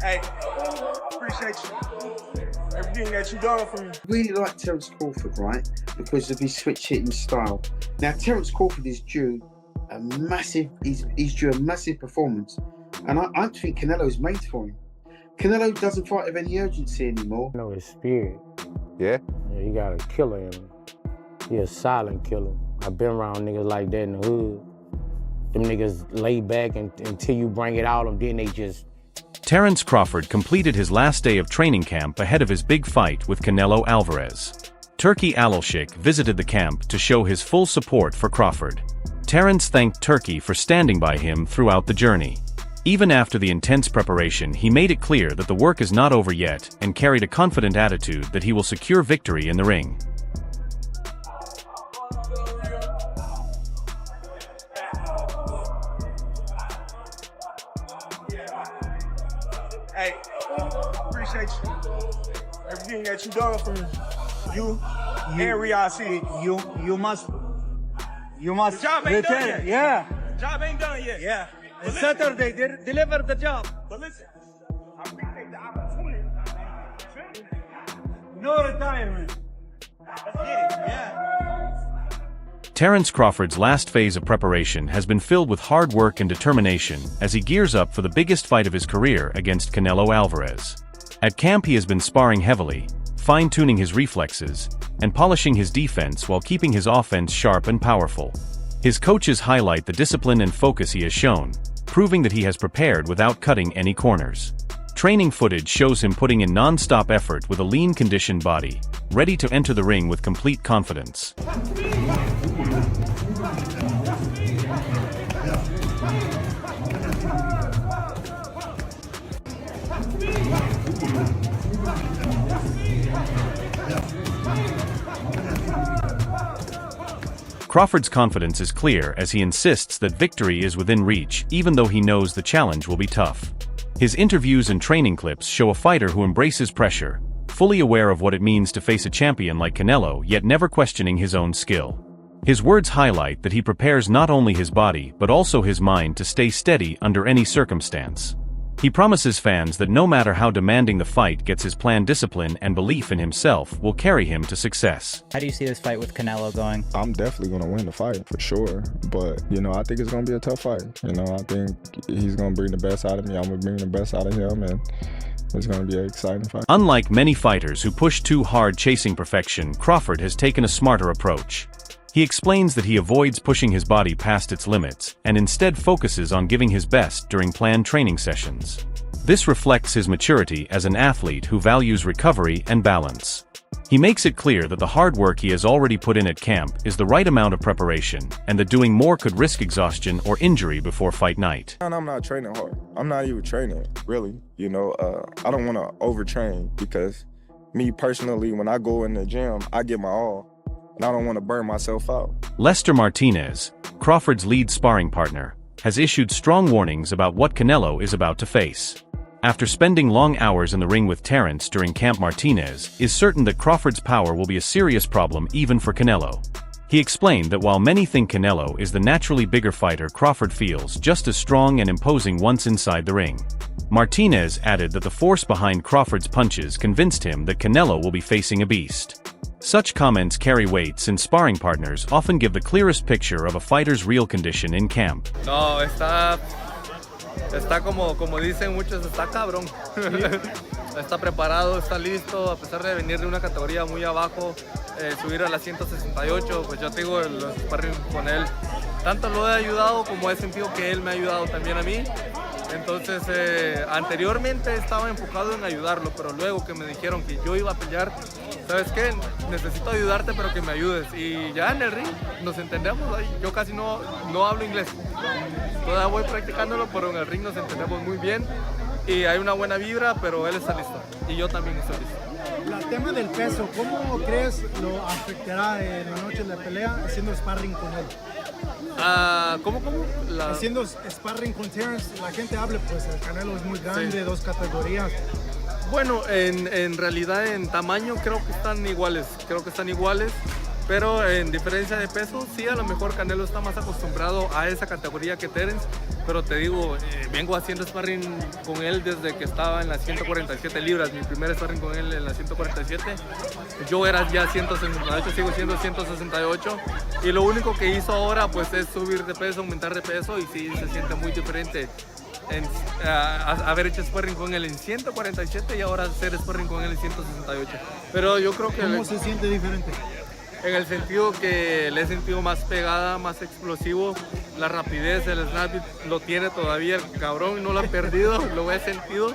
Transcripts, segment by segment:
Hey, I appreciate you. Everything that you done for me. I really like Terence Crawford, right? Because of his switch hitting style. Now, Terence Crawford is due a massive, he's due a massive performance. And I think Canelo is made for him. Canelo doesn't fight with any urgency anymore. I know his spirit. Yeah? Yeah, he got a killer in him. He a silent killer. I've been around niggas like that in the hood. Them niggas lay back until you bring it out, and then they just... Terence Crawford completed his last day of training camp ahead of his big fight with Canelo Alvarez. Turki Alalshik visited the camp to show his full support for Crawford. Terence thanked Turki for standing by him throughout the journey. Even after the intense preparation, he made it clear that the work is not over yet and carried a confident attitude that he will secure victory in the ring. Hey, I appreciate you. Everything that you done for me. You and Riyadh, you must. The job ain't done yet. Yeah. The job ain't done yet. Yeah. It's Saturday, deliver the job. But listen, I appreciate the opportunity. No retirement. Let's get it. Yeah. Terence Crawford's last phase of preparation has been filled with hard work and determination as he gears up for the biggest fight of his career against Canelo Alvarez. At camp, he has been sparring heavily, fine-tuning his reflexes, and polishing his defense while keeping his offense sharp and powerful. His coaches highlight the discipline and focus he has shown, proving that he has prepared without cutting any corners. Training footage shows him putting in non-stop effort with a lean, conditioned body, ready to enter the ring with complete confidence. Crawford's confidence is clear as he insists that victory is within reach, even though he knows the challenge will be tough. His interviews and training clips show a fighter who embraces pressure, fully aware of what it means to face a champion like Canelo, yet never questioning his own skill. His words highlight that he prepares not only his body but also his mind to stay steady under any circumstance. He promises fans that no matter how demanding the fight gets, his plan, discipline, and belief in himself will carry him to success. How do you see this fight with Canelo going? I'm definitely going to win the fight, for sure. But, I think it's going to be a tough fight. I think he's going to bring the best out of me. I'm going to bring the best out of him, and it's going to be an exciting fight. Unlike many fighters who push too hard chasing perfection, Crawford has taken a smarter approach. He explains that he avoids pushing his body past its limits and instead focuses on giving his best during planned training sessions. This reflects his maturity as an athlete who values recovery and balance. He makes it clear that the hard work he has already put in at camp is the right amount of preparation and that doing more could risk exhaustion or injury before fight night. I'm not training hard. I'm not even training, really. I don't want to overtrain because me personally, when I go in the gym, I give my all. And I don't want to burn myself out. Lester Martinez, Crawford's lead sparring partner, has issued strong warnings about what Canelo is about to face. After spending long hours in the ring with Terence during camp, Martinez is certain that Crawford's power will be a serious problem even for Canelo. He explained that while many think Canelo is the naturally bigger fighter, Crawford feels just as strong and imposing once inside the ring. Martinez added that the force behind Crawford's punches convinced him that Canelo will be facing a beast. Such comments carry weight since sparring partners often give the clearest picture of a fighter's real condition in camp. No, está como dicen muchos, está cabrón. Está preparado, está listo, a pesar de venir de una categoría muy abajo, subir a la 168, pues yo te digo, los sparring con él, tanto lo he ayudado como he sentido que él me ha ayudado también a mí. Entonces, anteriormente estaba enfocado en ayudarlo, pero luego que me dijeron que yo iba a pelear, ¿sabes qué? Necesito ayudarte, pero que me ayudes. Y ya en el ring nos entendemos. Yo casi no hablo inglés. Todavía voy practicándolo, pero en el ring nos entendemos muy bien. Y hay una buena vibra, pero él está listo. Y yo también estoy listo. El tema del peso, ¿cómo crees lo afectará en la noche de la pelea haciendo sparring con él? ¿Cómo? Haciendo sparring con Terence, la gente habla, pues el Canelo es muy grande, sí. 2 categorías. Bueno, en realidad en tamaño creo que están iguales, pero en diferencia de peso, sí, a lo mejor Canelo está más acostumbrado a esa categoría que Terence, pero te digo, vengo haciendo sparring con él desde que estaba en las 147 libras, mi primer sparring con él en las 147, yo era ya 168, sigo siendo 168, y lo único que hizo ahora pues es subir de peso, aumentar de peso, y sí se siente muy diferente haber hecho sparring con él en 147 y ahora hacer sparring con él en 168. Pero yo creo que... ¿Cómo se siente diferente? En el sentido que le he sentido más pegada, más explosivo, la rapidez, el snap lo tiene todavía el cabrón, no lo ha perdido, lo he sentido,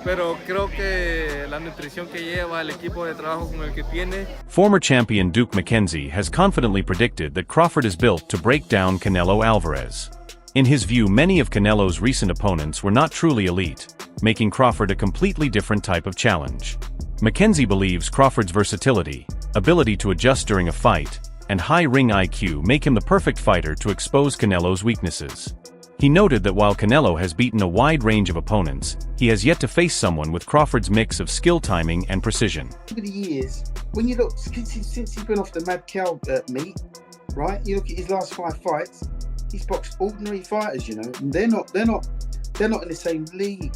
pero creo que la nutrición que lleva, el equipo de trabajo con el que tiene. Former champion Duke McKenzie has confidently predicted that Crawford is built to break down Canelo Alvarez. In his view, many of Canelo's recent opponents were not truly elite, making Crawford a completely different type of challenge. McKenzie believes Crawford's versatility, ability to adjust during a fight, and high ring IQ make him the perfect fighter to expose Canelo's weaknesses. He noted that while Canelo has beaten a wide range of opponents, he has yet to face someone with Crawford's mix of skill timing and precision. Over the years, when you look, since he's been off the mad cow meat, right? You look at his last 5 fights, he's boxed ordinary fighters, you know, and they're not in the same league.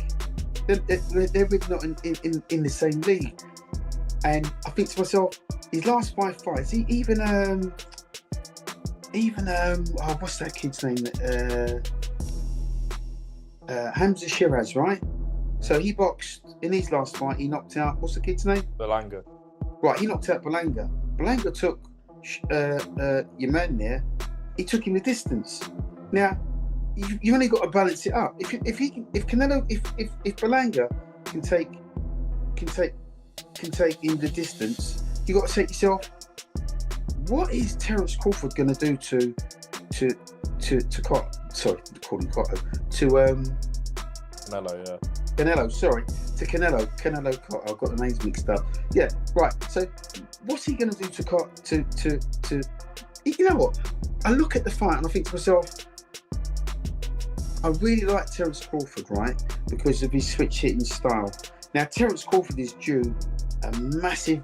They're really not in the same league. And I think to myself, his last 5 fights, what's that kid's name? Hamza Shiraz, right? So he boxed in his last fight. He knocked out, what's the kid's name? Belanga. Right, he knocked out Belanga. Belanga took your man there. He took him the distance. Now, you only got to balance it up. If Belanga can take him the distance, you got to say to yourself, what is Terence Crawford going to do to Canelo Cotto. I've got the names mixed up. Yeah, right. So, what's he going to do to you know what? I look at the fight and I think to myself, I really like Terence Crawford, right? Because of his switch hitting style. Now, Terence Crawford is due a massive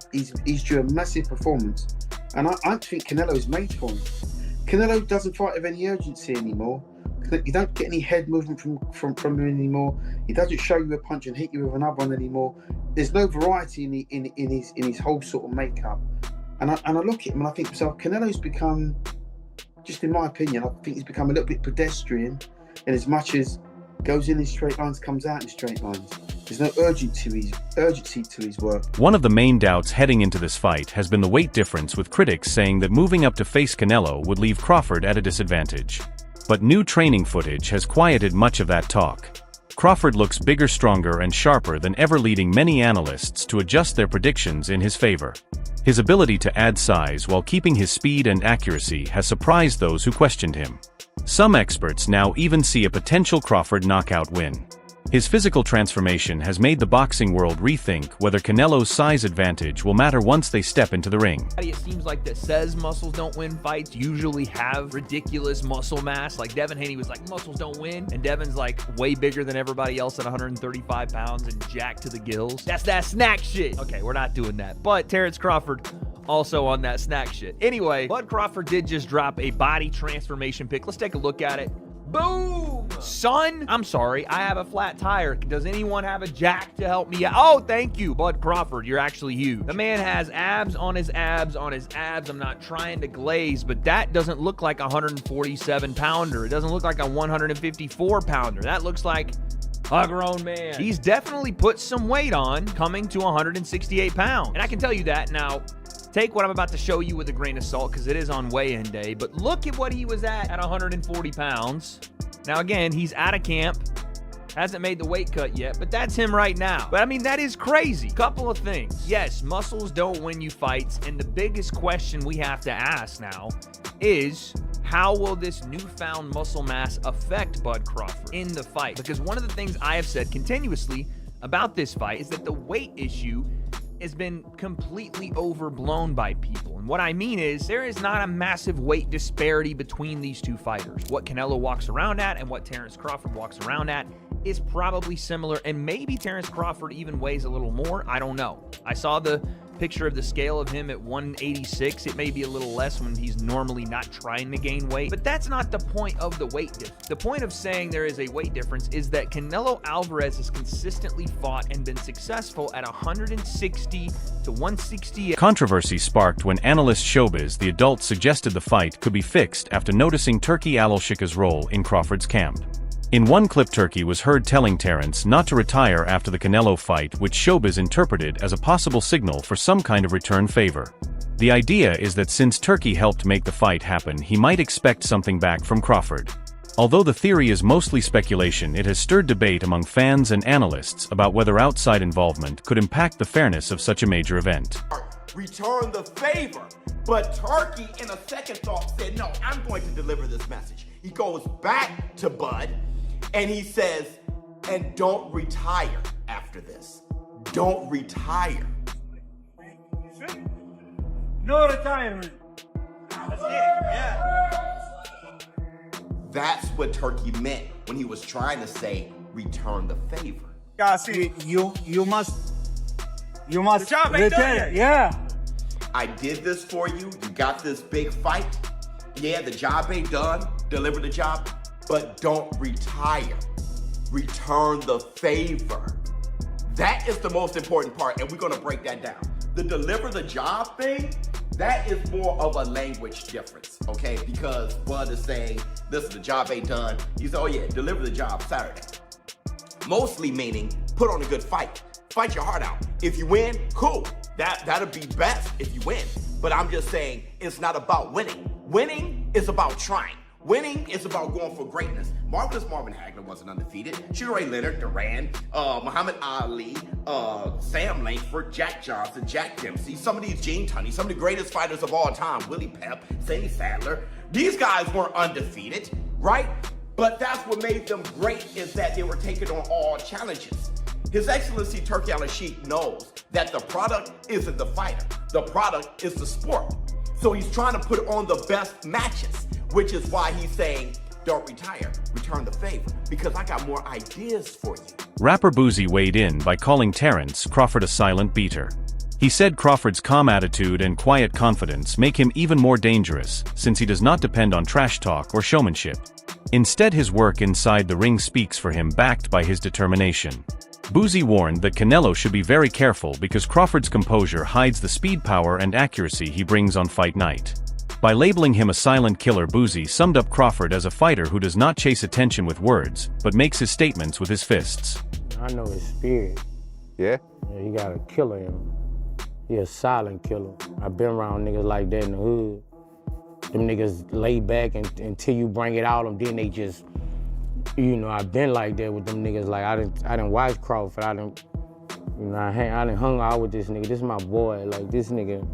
performance. And I think Canelo is made for him. Canelo doesn't fight with any urgency anymore. You don't get any head movement from him anymore. He doesn't show you a punch and hit you with another one anymore. There's no variety in his whole sort of makeup. And I look at him and I think to myself, Canelo's become, just in my opinion, I think he's become a little bit pedestrian in as much as goes in straight lines, comes out in straight lines. There's no urgency to his work. One of the main doubts heading into this fight has been the weight difference, with critics saying that moving up to face Canelo would leave Crawford at a disadvantage. But new training footage has quieted much of that talk. Crawford looks bigger, stronger, and sharper than ever, leading many analysts to adjust their predictions in his favor. His ability to add size while keeping his speed and accuracy has surprised those who questioned him. Some experts now even see a potential Crawford knockout win. His physical transformation has made the boxing world rethink whether Canelo's size advantage will matter once they step into the ring. It seems like that says muscles don't win fights usually have ridiculous muscle mass. Like Devin Haney was like, muscles don't win. And Devin's like way bigger than everybody else at 135 pounds and jacked to the gills. That's that snack shit. Okay, we're not doing that. But Terence Crawford also on that snack shit. Anyway, Bud Crawford did just drop a body transformation pic. Let's take a look at it. Boom! Son, I'm sorry, I have a flat tire. Does anyone have a jack to help me out? Oh, thank you, Bud Crawford. You're actually huge. The man has abs on his abs on his abs. I'm not trying to glaze, but that doesn't look like a 147 pounder. It doesn't look like a 154 pounder. That looks like a grown man. He's definitely put some weight on, coming to 168 pounds. And I can tell you that now. Take what I'm about to show you with a grain of salt because it is on weigh-in day, but look at what he was at 140 pounds. Now again, he's out of camp, hasn't made the weight cut yet, but that's him right now. But I mean, that is crazy. Couple of things. Yes, muscles don't win you fights, and the biggest question we have to ask now is, how will this newfound muscle mass affect Bud Crawford in the fight? Because one of the things I have said continuously about this fight is that the weight issue has been completely overblown by people. And what I mean is, there is not a massive weight disparity between these two fighters. What Canelo walks around at and what Terence Crawford walks around at is probably similar, and maybe Terence Crawford even weighs a little more. I don't know. I saw the picture of the scale of him at 186. It may be a little less when he's normally not trying to gain weight, but that's not the point of the weight difference. The point of saying there is a weight difference is that Canelo Alvarez has consistently fought and been successful at 160 to 160. Controversy sparked when analyst Showbiz the Adult suggested the fight could be fixed after noticing Turki Alashika's role in Crawford's camp. In one clip, Turki was heard telling Terence not to retire after the Canelo fight, which Showbiz interpreted as a possible signal for some kind of return favor. The idea is that since Turki helped make the fight happen, he might expect something back from Crawford. Although the theory is mostly speculation, it has stirred debate among fans and analysts about whether outside involvement could impact the fairness of such a major event. Return the favor. But Turki, in a second thought, said, no, I'm going to deliver this message. He goes back to Bud, and he says, and don't retire after this. Don't retire. No retirement. That's it, yeah. That's what Turki meant when he was trying to say, return the favor. Guys, see, You must the job ain't done yet. Yeah. I did this for you. You got this big fight. Yeah, the job ain't done. Deliver the job, but don't retire. Return the favor. That is the most important part, and we're gonna break that down. The deliver the job thing, that is more of a language difference, okay? Because Bud is saying, listen, the job ain't done. You say, oh yeah, deliver the job Saturday. Mostly meaning, put on a good fight. Fight your heart out. If you win, cool. That'll be best if you win. But I'm just saying, it's not about winning. Winning is about trying. Winning is about going for greatness. Marvelous Marvin Hagler wasn't undefeated. Sugar Ray Leonard, Duran, Muhammad Ali, Sam Langford, Jack Johnson, Jack Dempsey, some of these Gene Tunney, some of the greatest fighters of all time, Willie Pep, Sammy Sadler. These guys weren't undefeated, right? But that's what made them great, is that they were taking on all challenges. His Excellency Turki Alashik knows that the product isn't the fighter. The product is the sport. So he's trying to put on the best matches, which is why he's saying, don't retire, return the favor, because I got more ideas for you. Rapper Boozy weighed in by calling Terence Crawford a silent beater. He said Crawford's calm attitude and quiet confidence make him even more dangerous, since he does not depend on trash talk or showmanship. Instead, his work inside the ring speaks for him, backed by his determination. Boozy warned that Canelo should be very careful because Crawford's composure hides the speed, power, and accuracy he brings on fight night. By labeling him a silent killer, Boozy summed up Crawford as a fighter who does not chase attention with words, but makes his statements with his fists. I know his spirit. Yeah? Yeah, he got a killer in him. He a silent killer. I've been around niggas like that in the hood. Them niggas lay back until you bring it out of them, then they just, you know, I've been like that with them niggas. Like, I didn't watch Crawford. I didn't hung out with this nigga. This is my boy. Like, this nigga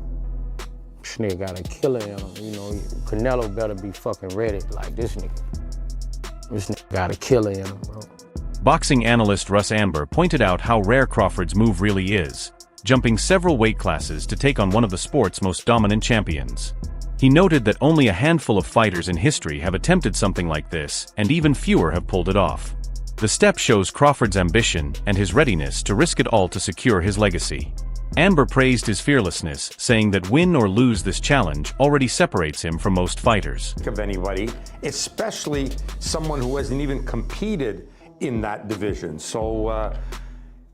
got a killer in him. You know, Canelo better be fucking ready. Like, this nigga got a killer in him, bro. Boxing analyst Russ Amber pointed out how rare Crawford's move really is, jumping several weight classes to take on one of the sport's most dominant champions. He noted that only a handful of fighters in history have attempted something like this, and even fewer have pulled it off. The step shows Crawford's ambition and his readiness to risk it all to secure his legacy. Amber praised his fearlessness, saying that win or lose this challenge already separates him from most fighters. Of anybody, especially someone who hasn't even competed in that division. So,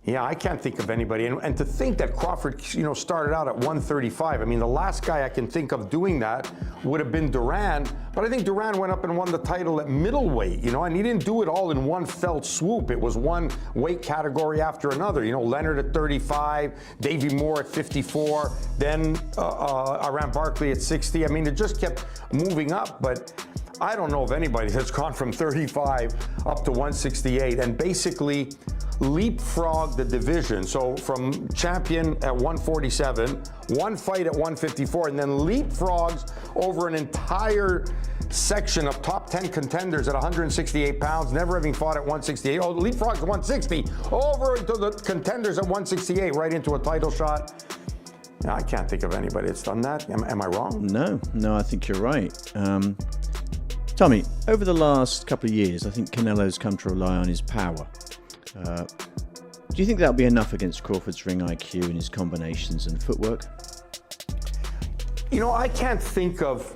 yeah, I can't think of anybody. And to think that Crawford, you know, started out at 135. I mean, the last guy I can think of doing that would have been Duran. But I think Duran went up and won the title at middleweight, you know, and he didn't do it all in one fell swoop. It was one weight category after another. You know, Leonard at 35, Davey Moore at 54, then Iran Barkley at 60. I mean, it just kept moving up. But I don't know of anybody that's gone from 35 up to 168 and basically leapfrog the division. So from champion at 147, one fight at 154, and then leapfrogs over an entire section of top 10 contenders at 168 pounds, never having fought at 168. Oh, leapfrogs at 160, over into the contenders at 168, right into a title shot. Now, I can't think of anybody that's done that. Am I wrong? No, I think you're right. Tommy, over the last couple of years, I think Canelo's come to rely on his power. Do you think that'll be enough against Crawford's ring IQ and his combinations and footwork? You know, I can't think of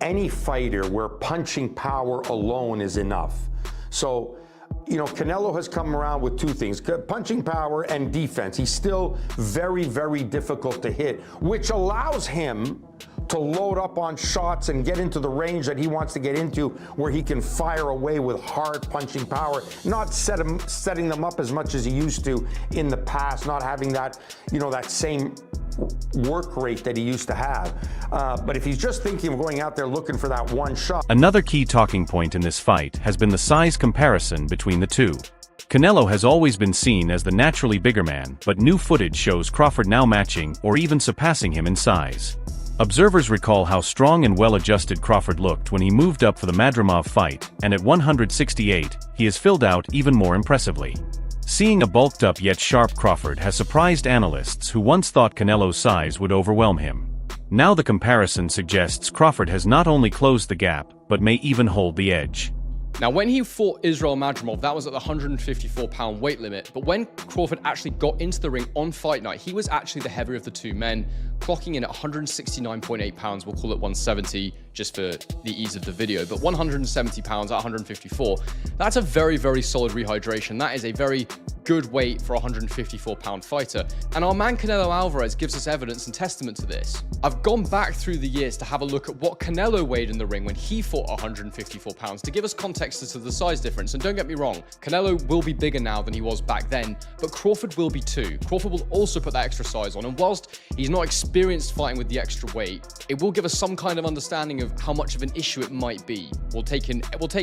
any fighter where punching power alone is enough. So, you know, Canelo has come around with two things, punching power and defense. He's still very, very difficult to hit, which allows him to load up on shots and get into the range that he wants to get into, where he can fire away with hard punching power, not setting them up as much as he used to in the past, not having that, you know, that same work rate that he used to have. But if he's just thinking of going out there looking for that one shot. Another key talking point in this fight has been the size comparison between the two. Canelo has always been seen as the naturally bigger man, but new footage shows Crawford now matching or even surpassing him in size. Observers recall how strong and well-adjusted Crawford looked when he moved up for the Madrimov fight, and at 168, he has filled out even more impressively. Seeing a bulked-up yet sharp Crawford has surprised analysts who once thought Canelo's size would overwhelm him. Now the comparison suggests Crawford has not only closed the gap, but may even hold the edge. Now, when he fought Israel Madrimov, that was at the 154-pound weight limit, but when Crawford actually got into the ring on fight night, he was actually the heavier of the two men, clocking in at 169.8 pounds, we'll call it 170 just for the ease of the video, but 170 pounds at 154, that's a very, very solid rehydration. That is a very good weight for a 154-pound fighter. And our man Canelo Alvarez gives us evidence and testament to this. I've gone back through the years to have a look at what Canelo weighed in the ring when he fought 154 pounds to give us context as to the size difference. And don't get me wrong, Canelo will be bigger now than he was back then, but Crawford will be too. Crawford will also put that extra size on, and whilst he's not experienced fighting with the extra weight, it will give us some kind of understanding of how much of an issue it might be. We'll take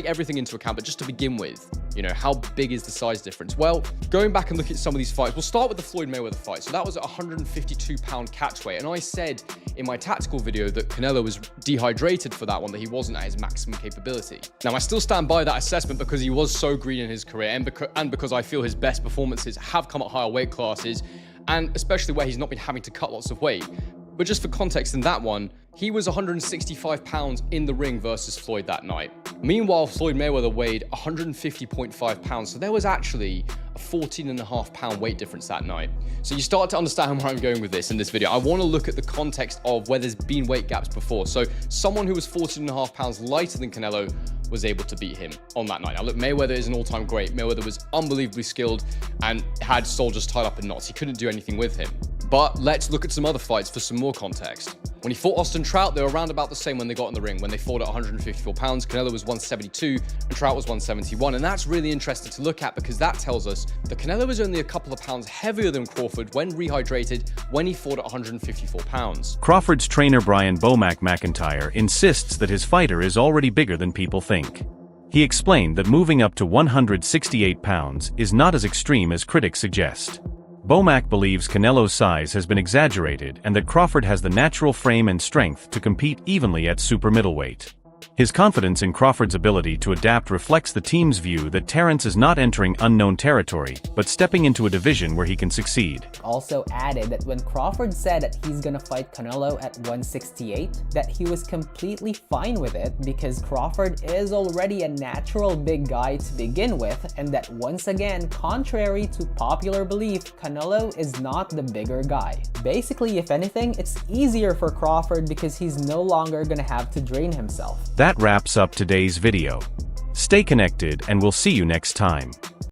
everything into account, but just to begin with, you know, how big is the size difference? Well, going back and looking at some of these fights, we'll start with the Floyd Mayweather fight. So that was at 152-pound catch weight, and I said in my tactical video that Canelo was dehydrated for that one, that he wasn't at his maximum capability. Now, I still stand by that assessment because he was so green in his career, and because I feel his best performances have come at higher weight classes, and especially where he's not been having to cut lots of weight. But just for context, in that one, he was 165 pounds in the ring versus Floyd that night. Meanwhile, Floyd Mayweather weighed 150.5 pounds, so there was actually a 14.5-pound weight difference that night. So you start to understand where I'm going with this in this video. I want to look at the context of where there's been weight gaps before. So someone who was 14.5 pounds lighter than Canelo was able to beat him on that night. Now look, Mayweather is an all-time great. Mayweather was unbelievably skilled and had soldiers tied up in knots. He couldn't do anything with him. But let's look at some other fights for some more context. When he fought Austin Trout, they were around about the same when they got in the ring. When they fought at 154 pounds, Canelo was 172 and Trout was 171. And that's really interesting to look at because that tells us that Canelo was only a couple of pounds heavier than Crawford when rehydrated when he fought at 154 pounds. Crawford's trainer Brian "Bomac" McIntyre insists that his fighter is already bigger than people think. He explained that moving up to 168 pounds is not as extreme as critics suggest. Bomac believes Canelo's size has been exaggerated and that Crawford has the natural frame and strength to compete evenly at super middleweight. His confidence in Crawford's ability to adapt reflects the team's view that Terence is not entering unknown territory, but stepping into a division where he can succeed. Also added that when Crawford said that he's gonna fight Canelo at 168, that he was completely fine with it because Crawford is already a natural big guy to begin with, and that once again, contrary to popular belief, Canelo is not the bigger guy. Basically, if anything, it's easier for Crawford because he's no longer gonna have to drain himself. That wraps up today's video. Stay connected and we'll see you next time.